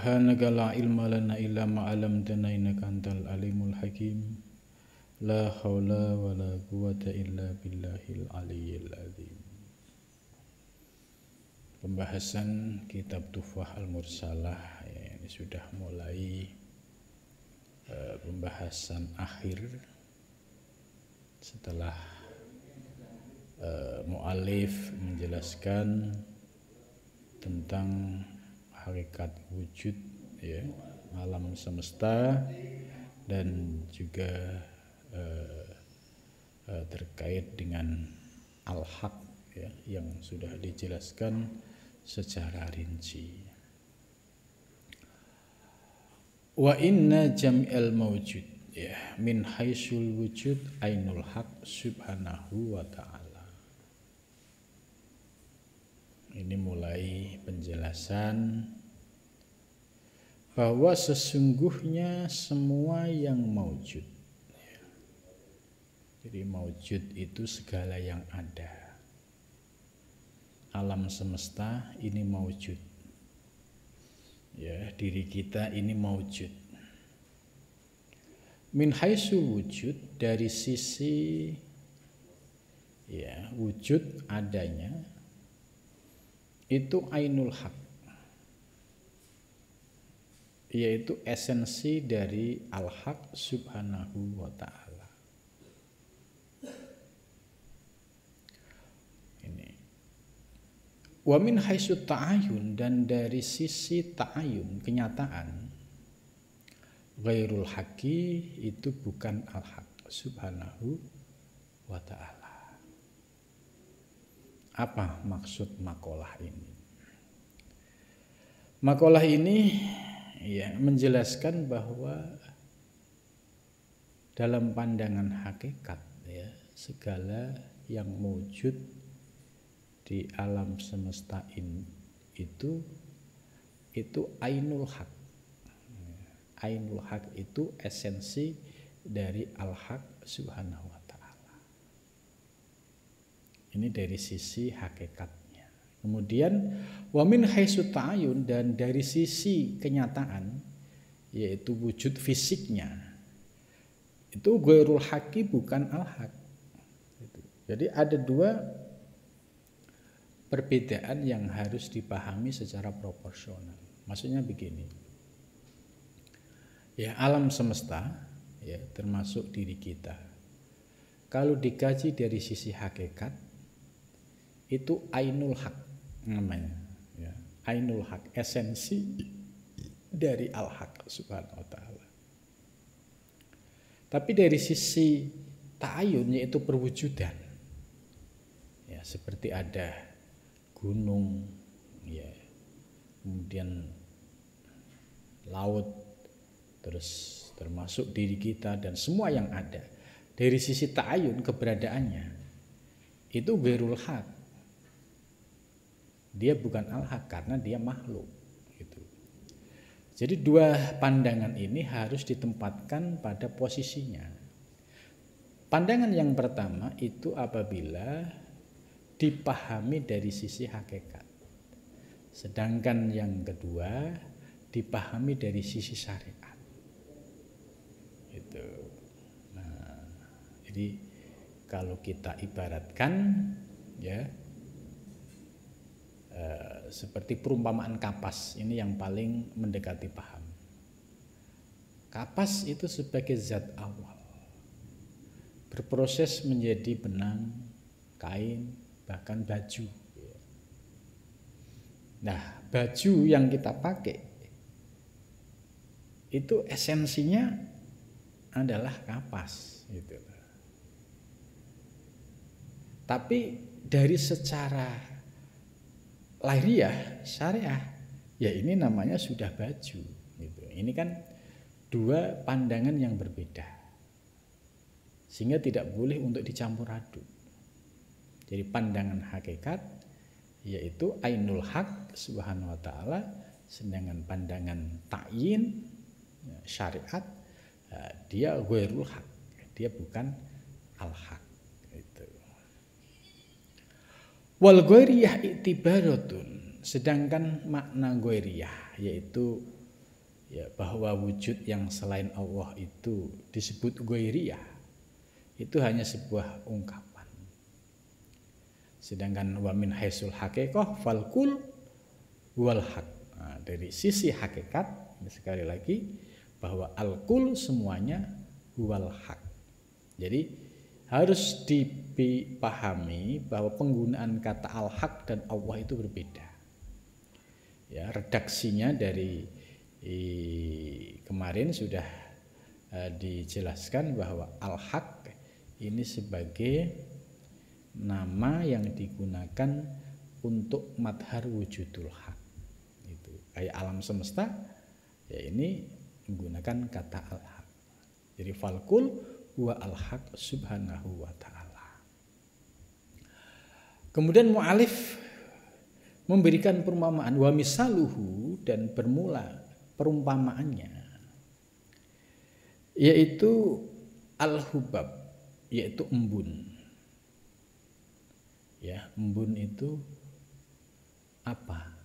Subhanaka la ilma lana illa ma 'allamtana innaka antal alimul hakim. La haula wala quwata illa billahil aliyyil azim. Pembahasan kitab Tuhfah Al-Mursalah ya, ini sudah mulai pembahasan akhir setelah mu'alif menjelaskan tentang hakikat wujud ya, alam semesta dan juga terkait dengan al-haq ya, yang sudah dijelaskan secara rinci. Wa inna jam'al mawjud ya min haitsul wujud ainul haq subhanahu wa ta'ala. Ini mulai penjelasan bahwa sesungguhnya semua yang maujud. Jadi maujud itu segala yang ada. Alam semesta ini maujud. Ya, diri kita ini maujud. Min haitsul wujud, dari sisi ya wujud adanya, itu ainul haq, yaitu esensi dari al-haq subhanahu wa ta'ala. Ini wa min haitsu ta'ayun, dan dari sisi ta'ayun, kenyataan, ghairul haqi, itu bukan al-haq subhanahu wa ta'ala. Apa maksud makalah ini? Makalah ini ya menjelaskan bahwa dalam pandangan hakikat ya, segala yang wujud di alam semesta ini itu ainul haq. Ainul haq itu esensi dari al-haq subhanahu wa ta'ala. Ini dari sisi hakikatnya. Kemudian wa min haitsu ta'ayun, dan dari sisi kenyataan, yaitu wujud fisiknya, itu ghairul haqi, bukan al-haq. Jadi ada dua perbedaan yang harus dipahami secara proporsional. Maksudnya begini. Ya, alam semesta ya, termasuk diri kita, kalau dikaji dari sisi hakikat, itu ainul haq namanya ya, ainul haq, esensi dari al-haq subhanahu wa ta'ala. Tapi dari sisi ta'ayun, yaitu perwujudan ya, seperti ada gunung ya, kemudian laut, terus termasuk diri kita dan semua yang ada, dari sisi ta'ayun keberadaannya itu ghairul haq. Dia bukan al-haq karena dia makhluk gitu. Jadi dua pandangan ini harus ditempatkan pada posisinya. Pandangan yang pertama itu apabila dipahami dari sisi hakikat. Sedangkan yang kedua dipahami dari sisi syariat. Gitu. Nah, jadi kalau kita ibaratkan ya, seperti perumpamaan kapas, ini yang paling mendekati paham. Kapas itu sebagai zat awal, berproses menjadi benang, kain, bahkan baju. Nah, baju yang kita pakai itu esensinya adalah kapas gitu. Tapi dari secara lahiriah, syariah, ya ini namanya sudah baju gitu. Ini kan dua pandangan yang berbeda, sehingga tidak boleh untuk dicampur aduk. Jadi pandangan hakikat yaitu ainul haq subhanahu wa ta'ala, sedangkan pandangan ta'yin syariat dia ghairul haq, dia bukan al-haq. Wal ghairiyah i'tibaratun, sedangkan makna ghairiyah yaitu ya, bahwa wujud yang selain Allah itu disebut ghairiyah, itu hanya sebuah ungkapan. Sedangkan wa min haitsul haqiqah fal kul wal haq. Nah, dari sisi hakikat, sekali lagi, bahwa al-kul semuanya wal haq. Jadi harus dipahami bahwa penggunaan kata al-haq dan Allah itu berbeda. Ya, redaksinya dari kemarin sudah dijelaskan bahwa al-haq ini sebagai nama yang digunakan untuk madhar wujudul haq. Itu kayak alam semesta, ya ini menggunakan kata al-haq. Jadi falkul huwa al-haq subhanahu wa ta'ala. Kemudian mu'alif memberikan perumpamaan wa misaluhu, dan bermula perumpamaannya yaitu al-hubab, yaitu embun. Ya, embun itu apa?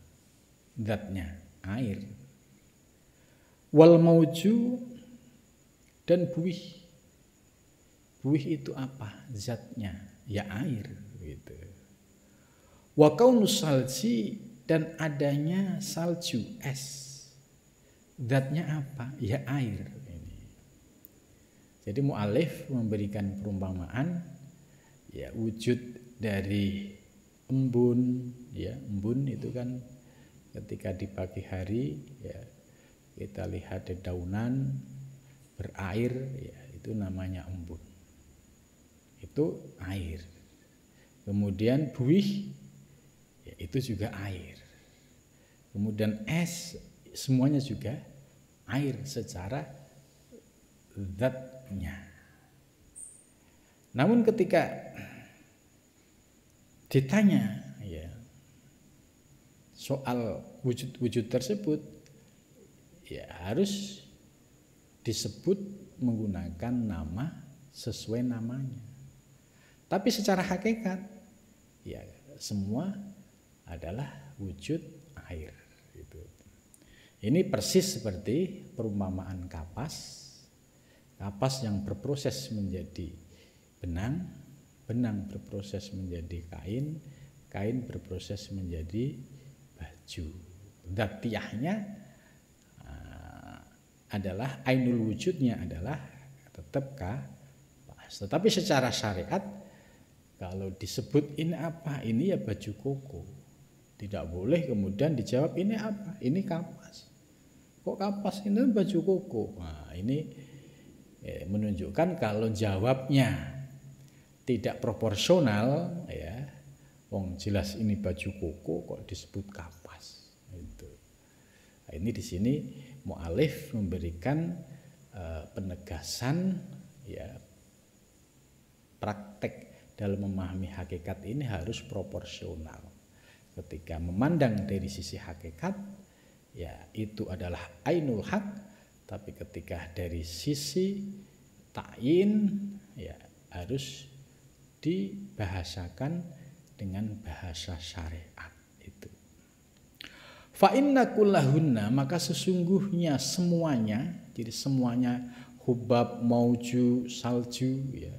Zatnya air. Wal mauju, dan buih. Buih itu apa? Zatnya ya air gitu. Wa kaunus salji, dan adanya salju, es. Zatnya apa? Ya air ini. Jadi mu'alif memberikan perumpamaan, ya, wujud dari embun, ya, embun itu kan ketika di pagi hari, ya, kita lihat dedaunan berair, ya, itu namanya embun. Itu air. Kemudian buih, ya, itu juga air. Kemudian es, semuanya juga air secara zatnya. Namun ketika ditanya, ya, soal wujud-wujud tersebut, ya harus disebut menggunakan nama sesuai namanya. Tapi secara hakikat, ya, semua adalah wujud air. Gitu. Ini persis seperti perumpamaan kapas. Kapas yang berproses menjadi benang, benang berproses menjadi kain, kain berproses menjadi baju. Dzatiyahnya adalah ainul wujudnya adalah tetap kapas. Tetapi secara syariat kalau disebut ini apa? Ini ya baju koko. Tidak boleh kemudian dijawab ini apa? Ini kapas. Kok kapas? Ini baju koko. Nah, ini menunjukkan kalau jawabnya tidak proporsional, ya, wong jelas ini baju koko kok disebut kapas. Itu. Nah, ini di sini mu'alif memberikan penegasan, ya, praktek dalam memahami hakikat ini harus proporsional. Ketika memandang dari sisi hakikat, ya, itu adalah ainul haq, tapi ketika dari sisi ta'yin, ya, harus dibahasakan dengan bahasa syariat itu. Fa inna kullahunna, maka sesungguhnya semuanya, jadi semuanya hubab, mauju, salju, ya,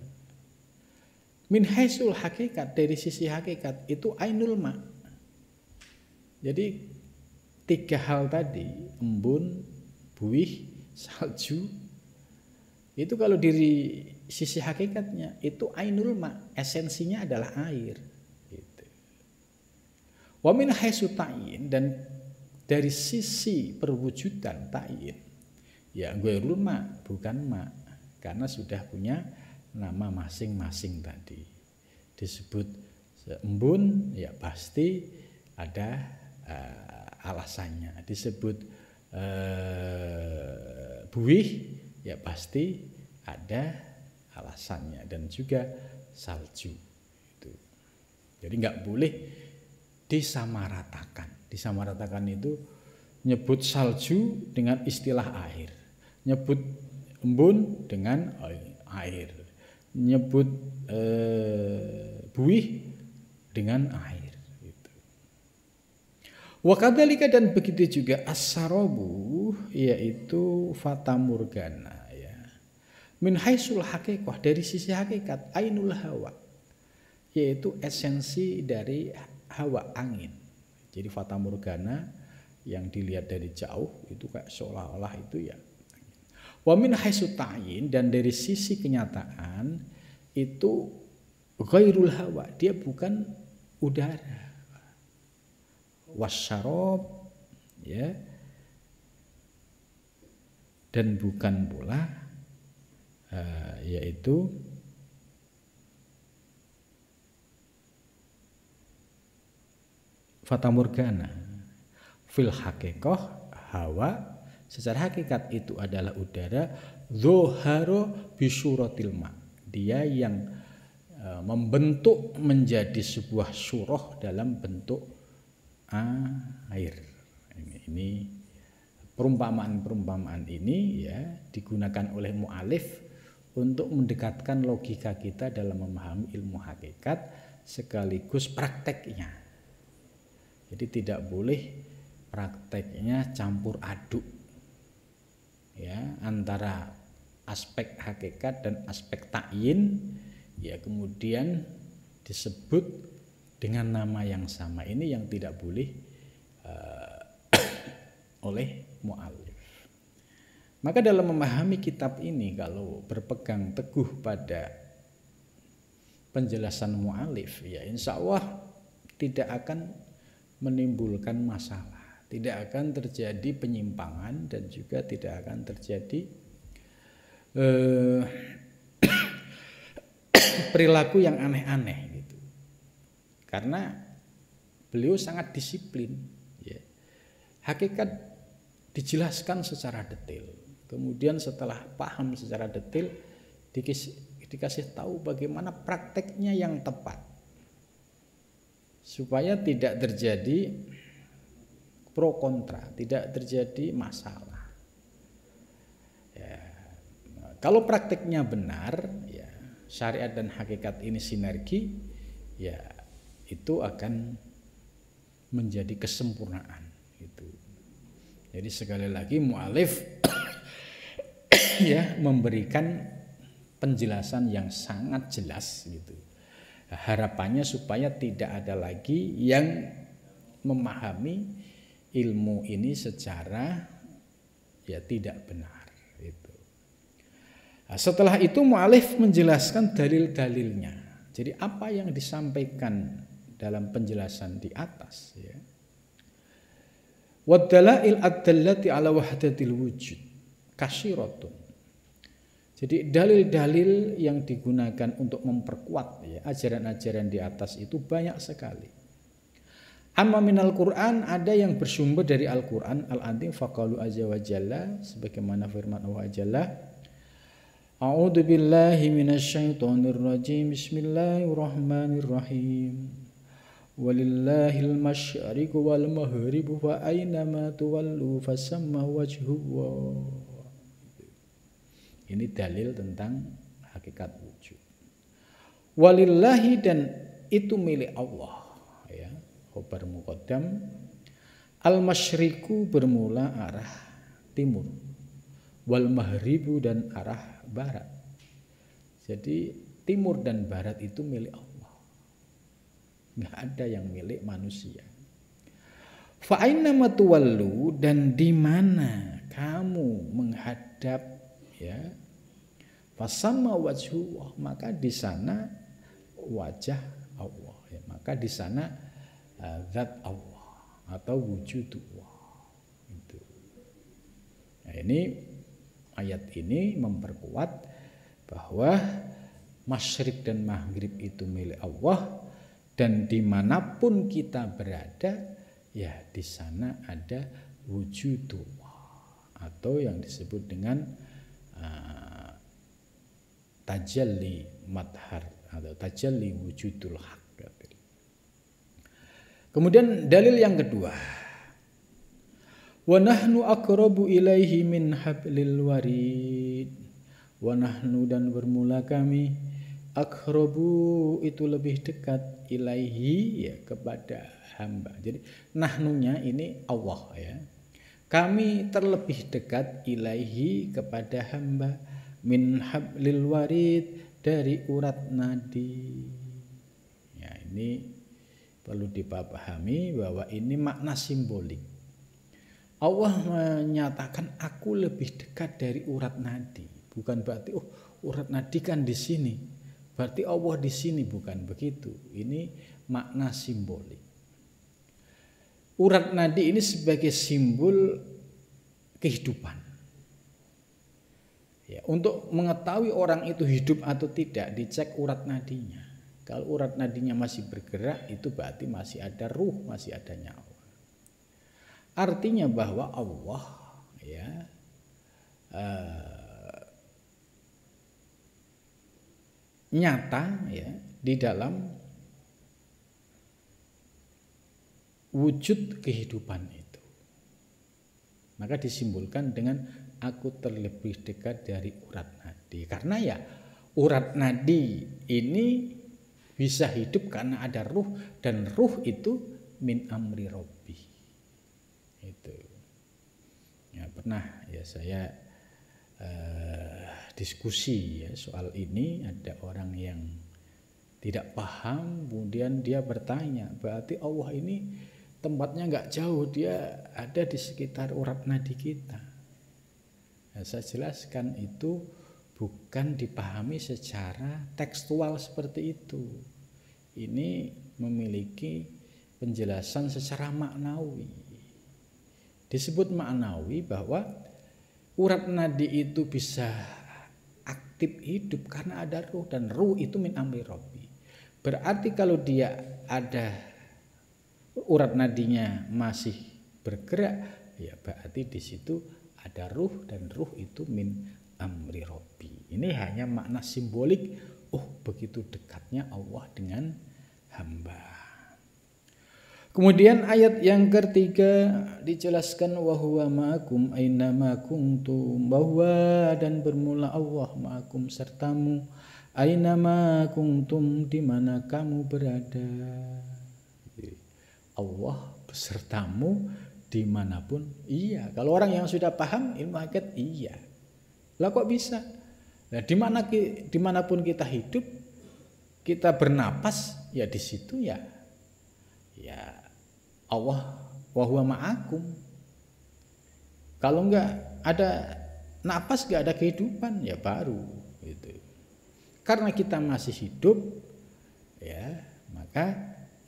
min haisul hakikat, dari sisi hakikat itu ainul ma. Jadi tiga hal tadi, embun, buih, salju, itu kalau dari sisi hakikatnya itu ainul ma, esensinya adalah air. Gitu. Wa min haitsu ta'yin, dan dari sisi perwujudan ta'yin, ya ghairul ma, bukan ma, karena sudah punya nama masing-masing tadi. Disebut embun, ya pasti ada alasannya. Disebut buih, ya pasti ada alasannya, dan juga salju itu. Jadi nggak boleh disamaratakan. Disamaratakan itu nyebut salju dengan istilah air, nyebut embun dengan air, nyebut buih dengan air. Gitu. Wa kadzalika dan begitu juga as-sarabu yaitu fata morgana ya. Min haisul haqiqah dari sisi hakikat ainul hawa yaitu esensi dari hawa angin. Jadi fata morgana yang dilihat dari jauh itu kayak seolah-olah itu ya. Wa min haisu ta'yin dan dari sisi kenyataan itu ghairul hawa, dia bukan udara. Wasyarab ya. Dan bukan pula yaitu fata morgana. Fil haqiqah hawa secara hakikat itu adalah udara dzoharo bisyuratil ma. Dia yang membentuk menjadi sebuah surah dalam bentuk air. Ini perumpamaan ini ya digunakan oleh mu'alif untuk mendekatkan logika kita dalam memahami ilmu hakikat sekaligus prakteknya. Jadi tidak boleh prakteknya campur aduk ya antara aspek hakikat dan aspek ta'yin ya kemudian disebut dengan nama yang sama. Ini yang tidak boleh oleh mu'alif. Maka dalam memahami kitab ini kalau berpegang teguh pada penjelasan mu'alif ya insya Allah tidak akan menimbulkan masalah. Tidak akan terjadi penyimpangan dan juga tidak akan terjadi perilaku yang aneh-aneh gitu. Karena beliau sangat disiplin ya. Hakikat dijelaskan secara detail. Kemudian setelah paham secara detail dikasih tahu bagaimana prakteknya yang tepat. Supaya tidak terjadi pro kontra, tidak terjadi masalah. Ya, kalau prakteknya benar, ya, syariat dan hakikat ini sinergi, ya itu akan menjadi kesempurnaan. Gitu. Jadi sekali lagi mu'alif ya memberikan penjelasan yang sangat jelas gitu. Harapannya supaya tidak ada lagi yang memahami ilmu ini secara ya tidak benar itu. Nah, setelah itu mu'alif menjelaskan dalil-dalilnya. Jadi apa yang disampaikan dalam penjelasan di atas ya. Waddalail ad-dallati ala wahdatil wujud kasyiratun. Jadi dalil-dalil yang digunakan untuk memperkuat ya, ajaran-ajaran di atas itu banyak sekali. Amma minal Qur'an ada yang bersumber dari Al-Qur'an al-azim faqalu azza wa jalla sebagaimana firman Allah jalla A'udzu billahi minasyaitonir rajim bismillahirrahmanirrahim walillahil masyariqu wal maghribu fa aina ma tuwallu fasamma wajhullah. Ini dalil tentang hakikat wujud. Walillahi dan itu milik Allah ya. Khobar muqaddam al-masyriqu bermula arah timur wal maghribu dan arah barat. Jadi timur dan barat itu milik Allah. Enggak ada yang milik manusia. Fa aina matuwallu dan di mana kamu menghadap ya. Fasamma wajhullah maka di sana wajah Allah ya. Maka di sana zat Allah atau wujudullah itu. Nah, ini ayat ini memperkuat bahwa masyriq dan maghrib itu milik Allah dan dimanapun kita berada ya di sana ada wujudullah atau yang disebut dengan tajalli madhar atau tajalli wujudul haq. Kemudian dalil yang kedua. Wa nahnu aqrabu ilaihi min hablil warid. Wa nahnu dan bermula kami aqrabu itu lebih dekat ilaihi ya kepada hamba. Jadi nahnunya ini Allah ya. Kami terlebih dekat ilaihi kepada hamba min hablil warid dari urat nadi. Ya, ini perlu dipahami bahwa ini makna simbolik. Allah menyatakan aku lebih dekat dari urat nadi. Bukan berarti urat nadi kan di sini. Berarti Allah di sini, bukan begitu. Ini makna simbolik. Urat nadi ini sebagai simbol kehidupan. Ya, untuk mengetahui orang itu hidup atau tidak, dicek urat nadinya. Kalau urat nadinya masih bergerak, itu berarti masih ada ruh, masih ada nyawa. Artinya bahwa Allah ya nyata ya di dalam wujud kehidupan itu. Maka disimbolkan dengan aku terlebih dekat dari urat nadi. Karena ya urat nadi ini bisa hidup karena ada ruh, dan ruh itu min amri Rabbi. Itu. Ya, pernah ya saya diskusi ya soal ini, ada orang yang tidak paham, kemudian dia bertanya, berarti Allah ini tempatnya nggak jauh, dia ada di sekitar urat nadi kita. Nah, saya jelaskan itu bukan dipahami secara tekstual seperti itu. Ini memiliki penjelasan secara maknawi. Disebut maknawi bahwa urat nadi itu bisa aktif hidup karena ada ruh, dan ruh itu min amri Rabbi. Berarti kalau dia ada urat nadinya masih bergerak, ya berarti di situ ada ruh, dan ruh itu min amri Rabbi. Ini hanya makna simbolik. Begitu dekatnya Allah dengan hamba. Kemudian ayat yang ketiga dijelaskan wa huwa ma'akum aina ma kuntum, bahwa dan bermula Allah ma'akum sertamu aina ma kuntum di mana kamu berada. Allah besertamu dimanapun. Iya, kalau orang yang sudah paham ilmu hakikat, iya. Lah kok bisa? Nah, dimanapun kita hidup, kita bernapas, ya di situ ya Allah wa huwa ma'akum. Kalau enggak ada napas, enggak ada kehidupan, ya baru gitu. Karena kita masih hidup, ya maka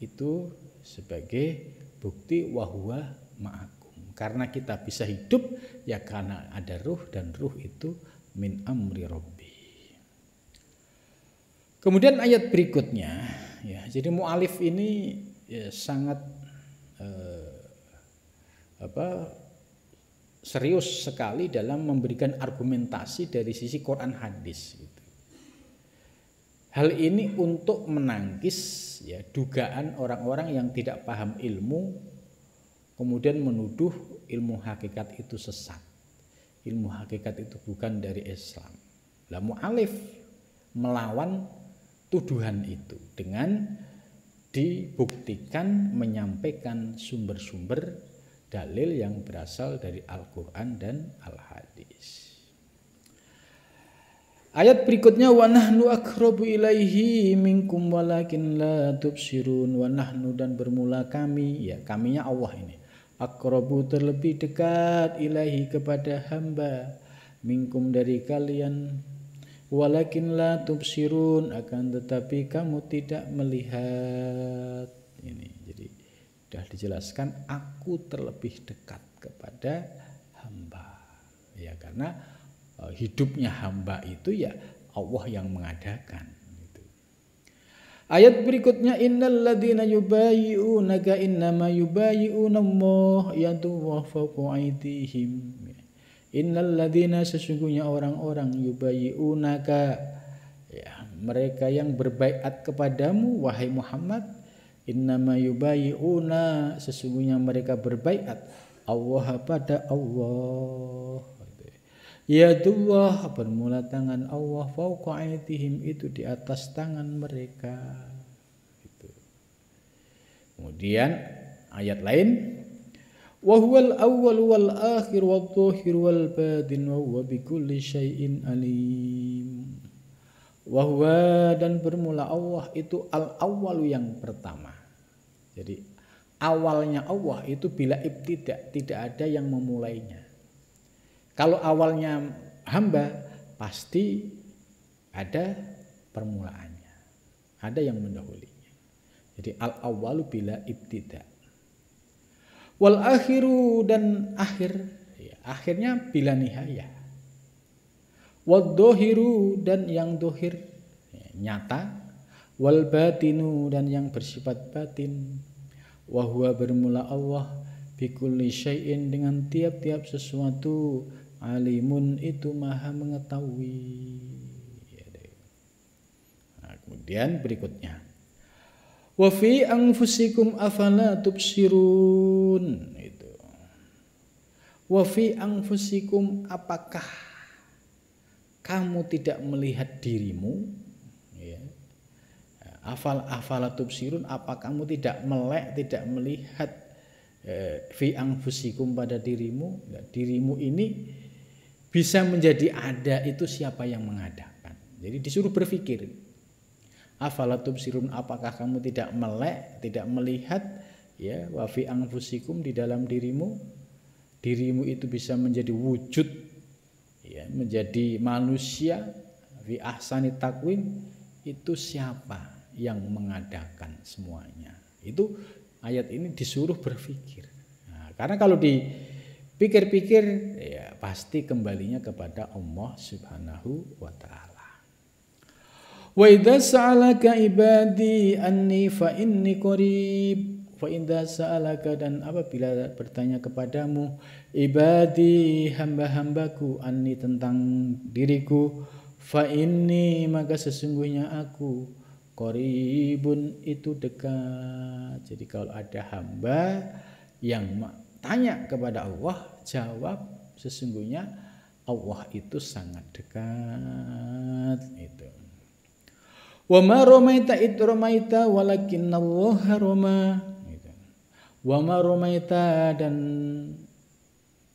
itu sebagai bukti wa huwa ma'akum. Karena kita bisa hidup ya karena ada ruh, dan ruh itu min amri Rabbi. Kemudian ayat berikutnya ya, jadi mu'alif ini ya sangat serius sekali dalam memberikan argumentasi dari sisi Quran hadis gitu. Hal ini untuk menangkis ya dugaan orang-orang yang tidak paham ilmu, kemudian menuduh ilmu hakikat itu sesat, ilmu hakikat itu bukan dari Islam. Lah mu'alif melawan tuduhan itu dengan dibuktikan menyampaikan sumber-sumber dalil yang berasal dari Al-Quran dan Al-Hadis. Ayat berikutnya wa nahnu aqrabu ilaihi minkum walakin la tubsirun. Wa nahnu dan bermula kami, ya kaminya Allah ini, aqrabu terlebih dekat ilaihi kepada hamba, minkum dari kalian, walakin la tubsirun akan tetapi kamu tidak melihat. Ini jadi sudah dijelaskan aku terlebih dekat kepada hamba. Ya karena hidupnya hamba itu ya Allah yang mengadakan. Gitu. Ayat berikutnya innal ladzina yubayyi'unaka innama yubayyi'una Allah yadullahu fawqa aydihim. Innal ladzina sesungguhnya orang-orang yubayyi'unaka ya mereka yang berbaiat kepadamu wahai Muhammad, innama yubayyi'una sesungguhnya mereka berbaiat Allah pada Allah. Yadullah bermula tangan Allah fauqa aydihim itu di atas tangan mereka. Gitu. Kemudian ayat lain wa huwal awwal wal akhir wal dhahir wal batin wa huwa bikulli syai'in alim. Wa huwa dan bermula Allah itu al awwalu yang pertama. Jadi awalnya Allah itu bila ibtidak, tidak ada yang memulainya. Kalau awalnya hamba pasti ada permulaannya, ada yang mendahulunya. Jadi al awwalu bila ibtidak. Wal akhiru dan akhir, ya, akhirnya bila nihayah. Wal dohiru dan yang dohir, ya, nyata. Wal batinu dan yang bersifat batin. Wahwa bermula Allah bikulli syai'in dengan tiap-tiap sesuatu. Alimun itu maha mengetahui. Nah, kemudian berikutnya. Wa fi anfusikum afala tubsirun. Itu. Wa fi anfusikum apakah kamu tidak melihat dirimu? Ya. Afala tubsirun apa kamu tidak melek, tidak melihat fi anfusikum pada dirimu? Ya, dirimu ini bisa menjadi ada itu siapa yang mengadakan. Jadi disuruh berpikir. Afala tubsirun apakah kamu tidak melek, tidak melihat ya wa fi anfusikum di dalam dirimu? Dirimu itu bisa menjadi wujud ya, menjadi manusia fi ahsani takwim itu siapa yang mengadakan semuanya. Itu ayat ini disuruh berpikir. Nah, karena kalau dipikir-pikir ya pasti kembalinya kepada Allah Subhanahu wa taala. Wa idza sa'alaka ibadi anni fa inni qarib. Fa idza sa'alaka dan apabila bertanya kepadamu ibadi hamba-hambaku anni tentang diriku fa inni maka sesungguhnya aku qaribun itu dekat. Jadi kalau ada hamba yang tanya kepada Allah, jawab sesungguhnya Allah itu sangat dekat. Itu. Wa ma ramaita id ramaita walakinnallaha rama. Itu. Wa ma ramaita dan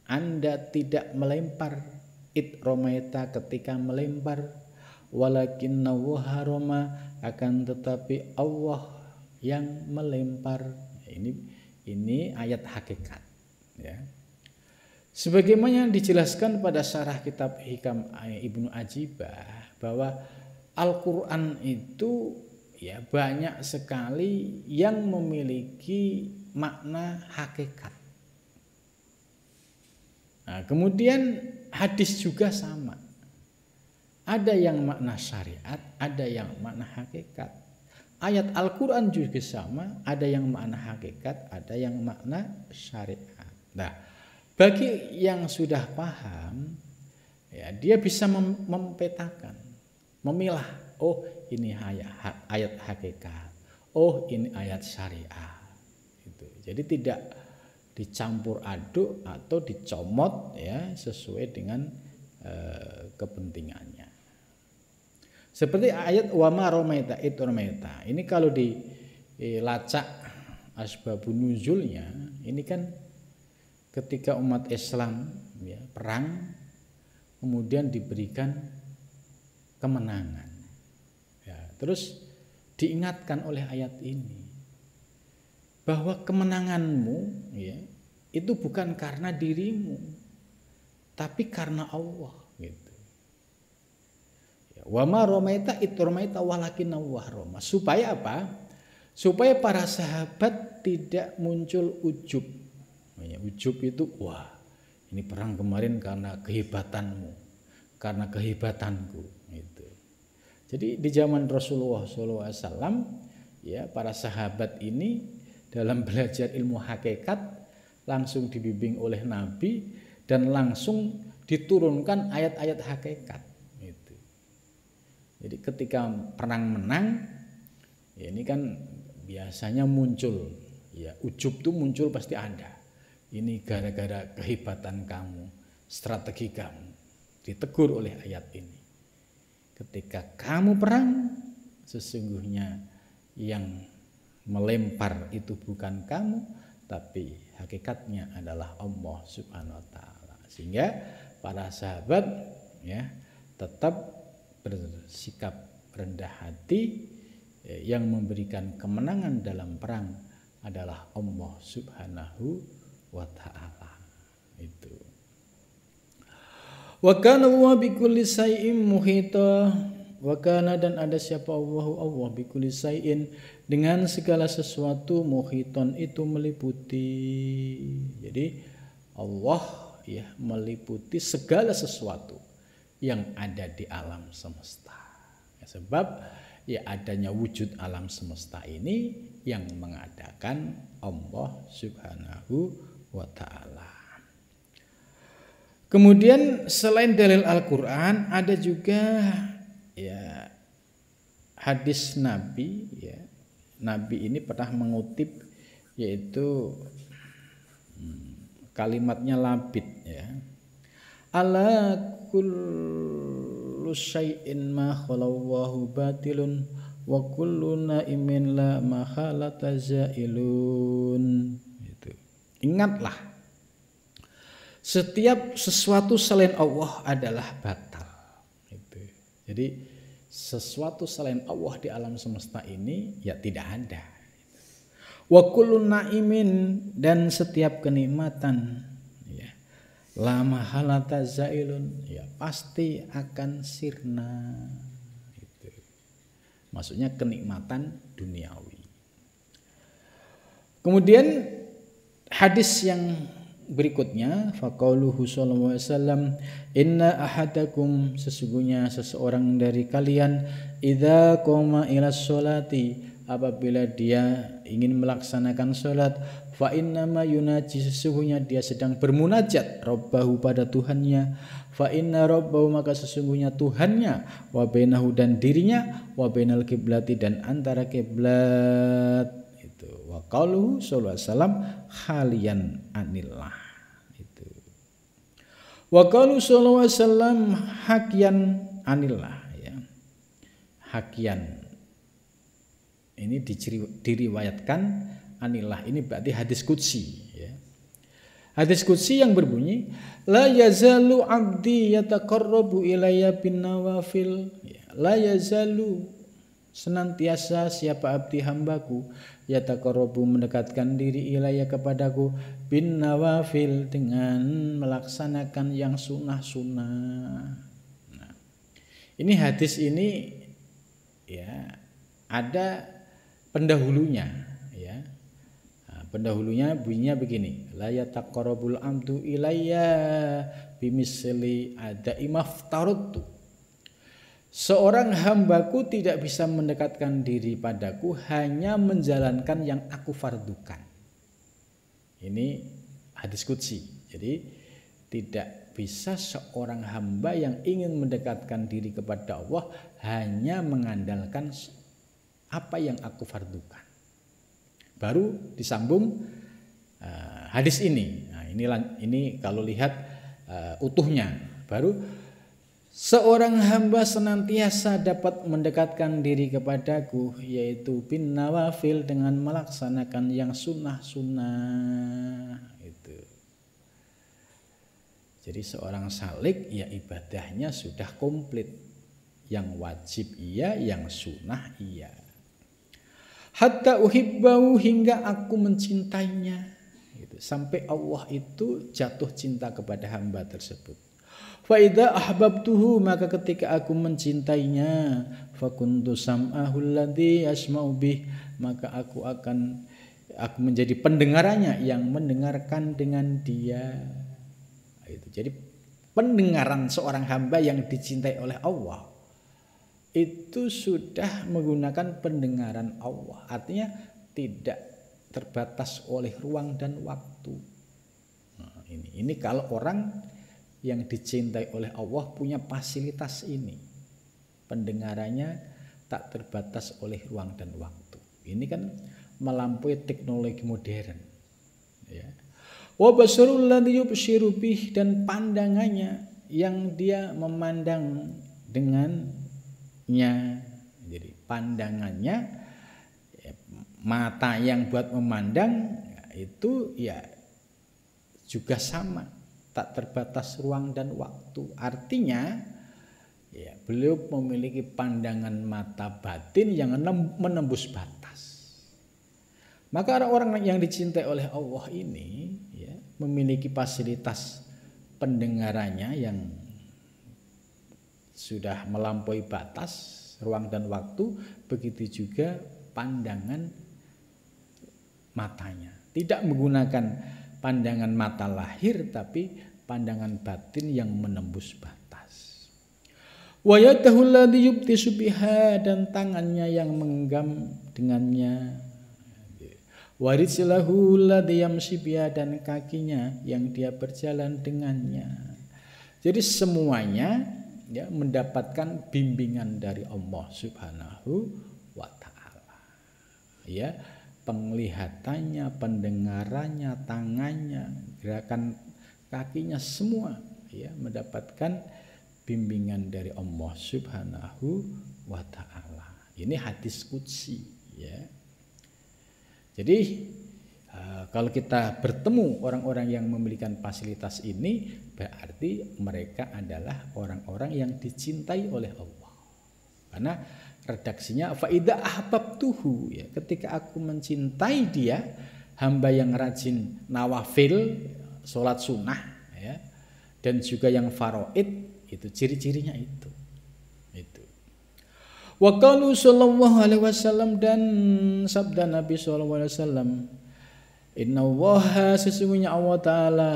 Anda tidak melempar id ramaita ketika melempar walakinnallaha rama akan tetapi Allah yang melempar. Ini ayat hakikat ya. Sebagaimana dijelaskan pada syarah kitab Hikam Ibnu Ajibah bahwa Al-Qur'an itu ya banyak sekali yang memiliki makna hakikat. Nah, kemudian hadis juga sama. Ada yang makna syariat, ada yang makna hakikat. Ayat Al-Qur'an juga sama, ada yang makna hakikat, ada yang makna syariat. Nah, bagi yang sudah paham, ya, dia bisa mempetakan, memilah. Oh, ini ayat hakikat. Oh, ini ayat syariat. Gitu. Jadi tidak dicampur aduk atau dicomot ya sesuai dengan kepentingannya. Seperti ayat wa ma ramaita id ramaita. Ini kalau dilacak asbabun nuzulnya, ini kan ketika umat Islam ya, perang kemudian diberikan kemenangan ya, terus diingatkan oleh ayat ini bahwa kemenanganmu ya, itu bukan karena dirimu tapi karena Allah gitu ya, wa ma ramaita id ramaita walakinnallaha rama. Supaya apa? Supaya para sahabat tidak muncul ujub. Ujub itu wah ini perang kemarin karena kehebatanmu, karena kehebatanku itu. Jadi di zaman Rasulullah SAW ya para sahabat ini dalam belajar ilmu hakikat langsung dibimbing oleh Nabi dan langsung diturunkan ayat-ayat hakikat itu. Jadi ketika perang menang ya ini kan biasanya muncul ya ujub tuh muncul pasti ada. Ini gara-gara kehebatan kamu, strategi kamu. ditegur oleh ayat ini. Ketika kamu perang, sesungguhnya yang melempar itu bukan kamu, tapi hakikatnya adalah Allah Subhanahu wa taala. Sehingga para sahabat ya tetap bersikap rendah hati, yang memberikan kemenangan dalam perang adalah Allah Subhanahu wa taala. Itu. Wa kana wa bikulli syai'in muhita. Wa kana, dan ada siapa Allah bikulli syai'in, dengan segala sesuatu, muhiton itu meliputi. Jadi Allah ya meliputi segala sesuatu yang ada di alam semesta. Ya, sebab ya adanya wujud alam semesta ini yang mengadakan Allah Subhanahu wa taala. Kemudian selain dalil Al-Qur'an ada juga ya hadis Nabi ya. Nabi ini pernah mengutip yaitu kalimatnya Labid ya. Ala kullu syai'in ma khalawwahu batilun wa kullu na'imin la mahalata zailun. Gitu. Ingatlah, setiap sesuatu selain Allah adalah batal. Gitu. Jadi sesuatu selain Allah di alam semesta ini ya tidak ada. Wa kullu na'imin, dan setiap kenikmatan ya la mahalata zailun, ya pasti akan sirna. Gitu. Maksudnya kenikmatan duniawi. Kemudian hadis yang berikutnya, faqauluhu sallallahu alaihi wasallam, inna ahadakum, sesungguhnya seseorang dari kalian, idza qoma ila sholati, apabila dia ingin melaksanakan sholat, fa innama yunaji, sesungguhnya dia sedang bermunajat rabbahu pada Tuhannya, fa inna rabbahu, maka sesungguhnya Tuhannya, wa bainahu, dan dirinya, wa bainal kiblati, dan antara kiblat. Wa qauluhu sallallahu alaihi wasallam khalian anillah. Itu. Wa qauluhu sallallahu alaihi wasallam hakian anillah ya. Hakian ini diriwayatkan anillah, ini berarti hadis qudsi ya. Hadis qudsi yang berbunyi la yazalu abdi yataqarrabu ilayya bin nawafil ya. La yazalu, senantiasa siapa abdi hambaku, yataqarrabu, mendekatkan diri ilayya kepadaku, bin nawafil, dengan melaksanakan yang sunnah-sunnah. Nah, ini hadis ini ya ada pendahulunya ya. Nah, pendahulunya bunyinya begini, la yataqarrabul amdu ilayya bimisli adai maftaratu. Seorang hambaku tidak bisa mendekatkan diri padaku hanya menjalankan yang aku fardukan. Ini hadis qudsi. Jadi tidak bisa seorang hamba yang ingin mendekatkan diri kepada Allah hanya mengandalkan apa yang aku fardukan. Baru disambung hadis ini. Nah, ini kalau lihat utuhnya, baru seorang hamba senantiasa dapat mendekatkan diri kepadaku, yaitu bin nawafil, dengan melaksanakan yang sunnah-sunnah. Itu. Jadi seorang salik ya ibadahnya sudah komplit. Yang wajib iya, yang sunnah iya. Hatta uhibbahu, hingga aku mencintainya. Gitu. Sampai Allah itu jatuh cinta kepada hamba tersebut. Fa idza ahbabtuhu, maka ketika aku mencintainya, fakuntu sam'ahu alladzi yasma'u bih, maka aku menjadi pendengarannya yang mendengarkan dengan dia. Itu. Jadi pendengaran seorang hamba yang dicintai oleh Allah itu sudah menggunakan pendengaran Allah. Artinya tidak terbatas oleh ruang dan waktu. Nah, ini kalau orang yang dicintai oleh Allah punya fasilitas ini, pendengarannya tak terbatas oleh ruang dan waktu. Ini kan melampaui teknologi modern ya. Wa basarul ladzi yubshiru bih, dan pandangannya yang dia memandang dengannya. Jadi pandangannya, mata yang buat memandang itu ya juga sama, tak terbatas ruang dan waktu. Artinya ya, beliau memiliki pandangan mata batin yang menembus batas. Maka orang-orang yang dicintai oleh Allah ini ya, memiliki fasilitas pendengarannya yang sudah melampaui batas ruang dan waktu, begitu juga pandangan matanya. Tidak menggunakan pandangan mata lahir, tapi pandangan batin yang menembus batas. Wa yadahu alladhi yubtisu biha, dan tangannya yang menggenggam dengannya. Wa rijlahu alladhi yamshi biha, dan kakinya yang dia berjalan dengannya. Jadi semuanya ya mendapatkan bimbingan dari Allah Subhanahu wa taala. Ya, penglihatannya, pendengarannya, tangannya, gerakan kakinya semua ya mendapatkan bimbingan dari Allah Subhanahu wa taala. Ini hadis qudsi ya. Jadi kalau kita bertemu orang-orang yang memiliki fasilitas ini, berarti mereka adalah orang-orang yang dicintai oleh Allah. Karena redaksinya fa idza ahbabtuhu, ya, ketika aku mencintai dia, hamba yang rajin nawafil, sholat sunnah ya, dan juga yang faraid, itu ciri-cirinya itu. Wa qalu sallallahu alaihi wasallam, dan sabda Nabi sallallahu alaihi wasallam, inna Allaha, sesungguhnya Allah Ta'ala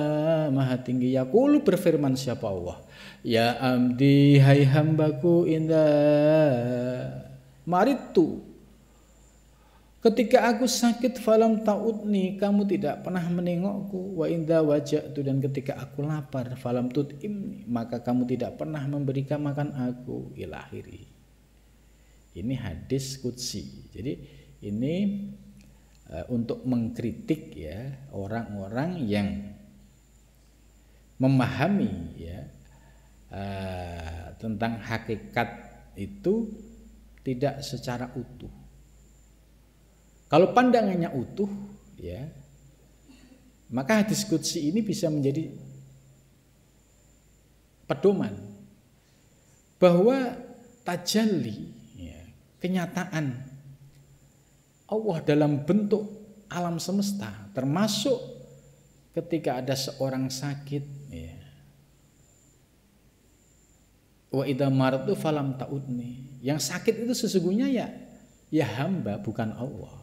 maha tinggi, yaqulu, berfirman siapa Allah, ya amdi, hai hambaku, indah maritu, ketika aku sakit, falam ta'udni, kamu tidak pernah menengokku, wa indah waja'tu, dan ketika aku lapar, falam tut'imni, maka kamu tidak pernah memberikan makan aku, ila akhiri. Ini hadis qudsi. Jadi ini untuk mengkritik ya orang-orang yang memahami ya tentang hakikat itu tidak secara utuh. Kalau pandangannya utuh ya, maka hadis qudsi ini bisa menjadi pedoman bahwa tajalli, kenyataan Allah dalam bentuk alam semesta, termasuk ketika ada seorang sakit ya. Wa idza maratu falam ta'udni, yang sakit itu sesungguhnya ya hamba, bukan Allah.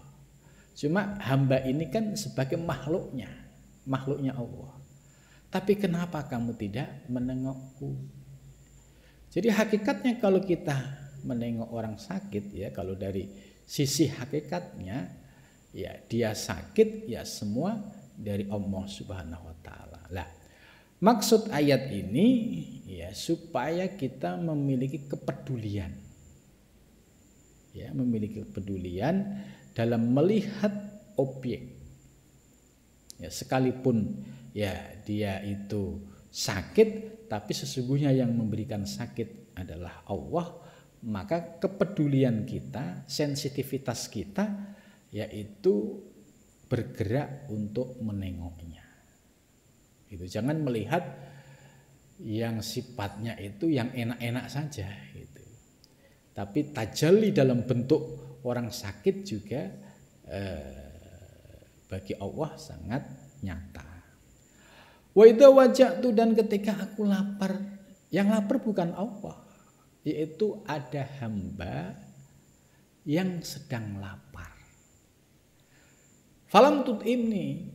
Cuma hamba ini kan sebagai makhluknya Allah. Tapi kenapa kamu tidak menengokku? Jadi hakikatnya kalau kita menengok orang sakit ya, kalau dari sisi hakikatnya ya dia sakit ya semua dari Allah Subhanahu wa taala. Lah, maksud ayat ini ya supaya kita memiliki kepedulian. Ya, memiliki kepedulian dalam melihat objek. Ya, sekalipun ya dia itu sakit, tapi sesungguhnya yang memberikan sakit adalah Allah. Maka kepedulian kita, sensitivitas kita yaitu bergerak untuk menengoknya. Itu jangan melihat yang sifatnya itu yang enak-enak saja gitu. Tapi tajalli dalam bentuk orang sakit juga bagi Allah sangat nyata. Wa idza waja'tu, dan ketika aku lapar, yang lapar bukan Allah, yaitu ada hamba yang sedang lapar. Falam tut'imni,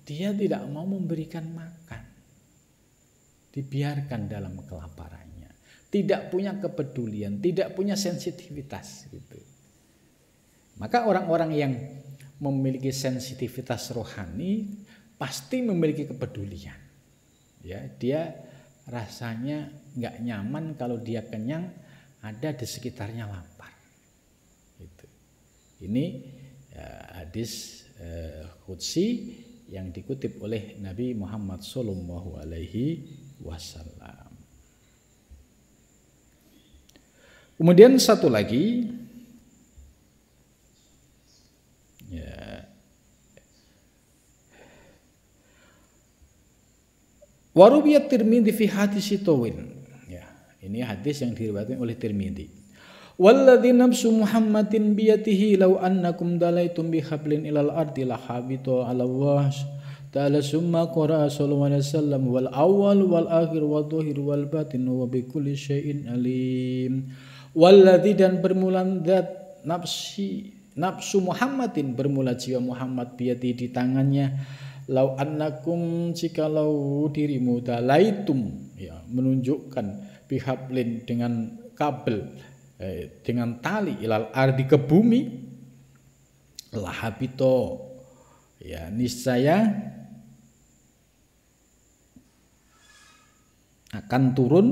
dia tidak mau memberikan makan, dibiarkan dalam kelaparannya, tidak punya kepedulian, tidak punya sensitivitas gitu. Maka orang-orang yang memiliki sensitivitas rohani pasti memiliki kepedulian. Ya, dia rasanya nggak nyaman kalau dia kenyang, ada di sekitarnya lapar. Gitu. Ini hadis qudsi yang dikutip oleh Nabi Muhammad SAW. Kemudian satu lagi, ya, warubiyat Tirmidzi fi hadis tawil. Ya, ini hadis yang diriwayatkan oleh Tirmidzi. Walladzi nafsu Muhammadin biyatihi law annakum dalaitum bihablin ilal ardi lahabito ala Allah ta'ala summa qara'a sallallahu alaihi wasallam wal awwal wal akhir wal dhahir wal batin wa bi kulli syai'in alim. Walladzi, dan bermulan zat nafsu Muhammadin, bermula jiwa Muhammad, biyati, di tangannya, lau annakum, jikalau dirimu, dalaitum, ya, menunjukkan, bihablin, dengan kabel, dengan tali, ilal ardi, ke bumi, lahabito, ya, niscaya akan turun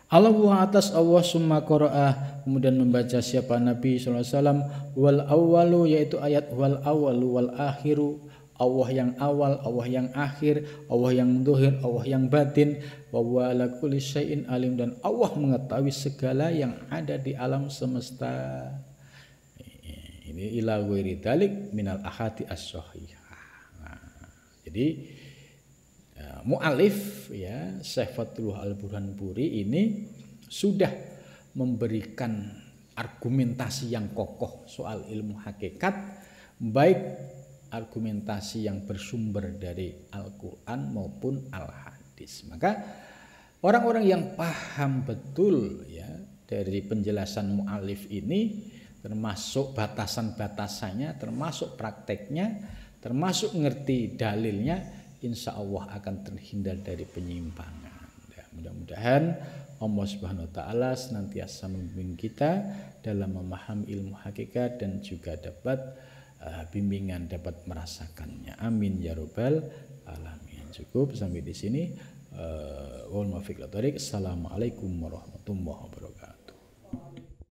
Allah atas Allah, summa qara'a, kemudian membaca siapa Nabi sallallahu alaihi wasallam, wal awwalu, yaitu ayat wal awwalu wal akhiru, Allah yang awal, Allah yang akhir, Allah yang zahir, Allah yang batin, wa huwa ala kulli syai'in alim, dan Allah mengetahui segala yang ada di alam semesta. Ini ila ghairi dzalik minal ahadi as-shahihah. Nah, jadi mu'alif, ya, Syekh Fathullah Al-Burhanpuri ini sudah memberikan argumentasi yang kokoh soal ilmu hakikat, baik argumentasi yang bersumber dari Al-Quran maupun Al-Hadis. Maka orang-orang yang paham betul, ya, dari penjelasan mu'alif ini, termasuk batasan-batasannya, termasuk prakteknya, termasuk ngerti dalilnya, insya Allah akan terhindar dari penyimpangan. Ya, mudah-mudahan Allah Subhanahu wa taala senantiasa membimbing kita dalam memahami ilmu hakikat dan juga dapat bimbingan, dapat merasakannya. Amin ya rabbal alamin. Cukup sampai di sini. Assalamualaikum warahmatullahi wabarakatuh.